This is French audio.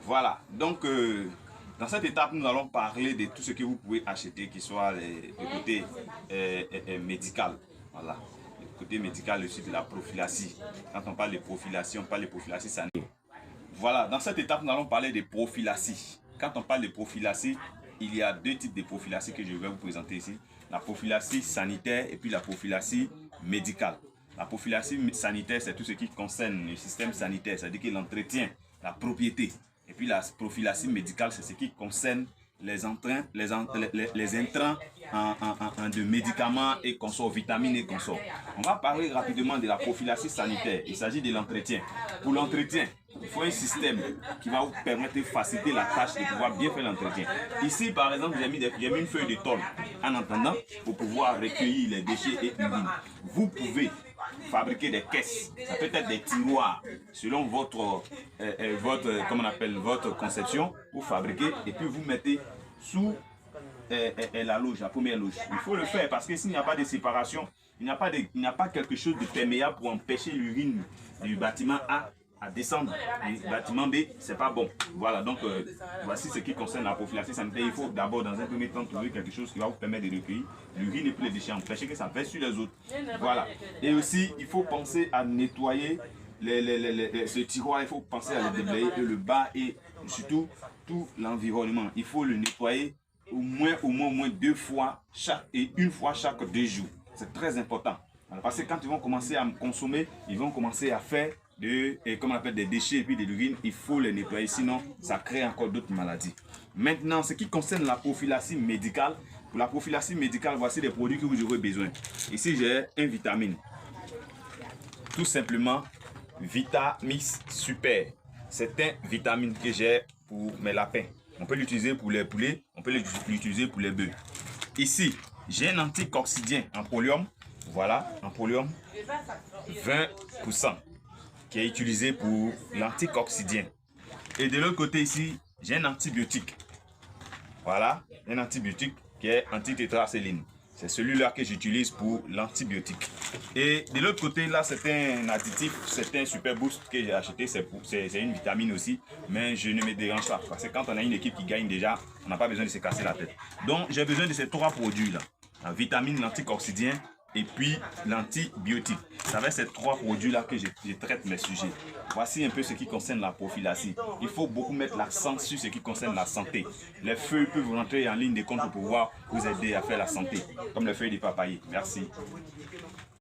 Voilà, donc dans cette étape, nous allons parler de tout ce que vous pouvez acheter, qui soit le côté médical. Voilà, le côté médical aussi de la prophylaxie. Quand on parle de prophylaxie, on parle de prophylaxie sanitaire. Voilà, dans cette étape, nous allons parler de prophylaxie. Quand on parle de prophylaxie, il y a deux types de prophylaxie que je vais vous présenter ici. La prophylaxie sanitaire et puis la prophylaxie médicale. La prophylaxie sanitaire, c'est tout ce qui concerne le système sanitaire, c'est-à-dire que l'entretien, la propriété. Et puis la prophylaxie médicale, c'est ce qui concerne les intrants de médicaments et consorts, vitamines et consorts. On va parler rapidement de la prophylaxie sanitaire. Il s'agit de l'entretien. Pour l'entretien, il faut un système qui va vous permettre de faciliter la tâche de pouvoir bien faire l'entretien. Ici, par exemple, j'ai mis une feuille de tôle en attendant pour pouvoir recueillir les déchets et l'urine. Vous pouvez fabriquer des caisses, ça peut être des tiroirs selon votre conception. Vous fabriquez et puis vous mettez sous la loge, la première loge. Il faut le faire parce que s'il n'y a pas de séparation, il n'y a pas quelque chose de perméable pour empêcher l'urine du bâtiment A à descendre. Du bâtiment B, c'est pas bon. Voilà, donc voici ce qui concerne la prophylaxie sanitaire. Il faut d'abord, dans un premier temps, trouver quelque chose qui va vous permettre de recueillir l'urine et puis les déchets, empêcher que ça verse sur les autres. Voilà. Et aussi, il faut penser à nettoyer ce tiroir, il faut penser à le déblayer, le bas et surtout tout l'environnement. Il faut le nettoyer au moins 2 fois une fois chaque 2 jours. C'est très important. Parce que quand ils vont commencer à consommer, ils vont commencer à faire des déchets et puis de l'urine. Il faut les nettoyer, sinon ça crée encore d'autres maladies. Maintenant, ce qui concerne la prophylaxie médicale, pour la prophylaxie médicale, voici les produits que vous aurez besoin. Ici, j'ai un vitamine. Tout simplement, Vitamix Super. C'est un vitamine que j'ai pour mes lapins. On peut l'utiliser pour les poulets, on peut l'utiliser pour les bœufs. Ici, j'ai un anticoccidien en pollium. Voilà, en pollium 20% qui est utilisé pour l'anticoccidien. Et de l'autre côté ici, j'ai un antibiotique. Voilà, un antibiotique qui est antitétracéline. C'est celui-là que j'utilise pour l'antibiotique. Et de l'autre côté, là, c'est un additif, c'est un super boost que j'ai acheté. C'est une vitamine aussi, mais je ne me dérange pas. Parce que quand on a une équipe qui gagne déjà, on n'a pas besoin de se casser la tête. Donc, j'ai besoin de ces 3 produits-là. La vitamine, l'anticoccidien et puis l'antibiotique. C'est avec ces 3 produits-là que je traite mes sujets. Voici un peu ce qui concerne la prophylaxie. Il faut beaucoup mettre l'accent sur ce qui concerne la santé. Les feuilles peuvent rentrer en ligne de compte pour pouvoir vous aider à faire la santé, comme les feuilles de papayer. Merci.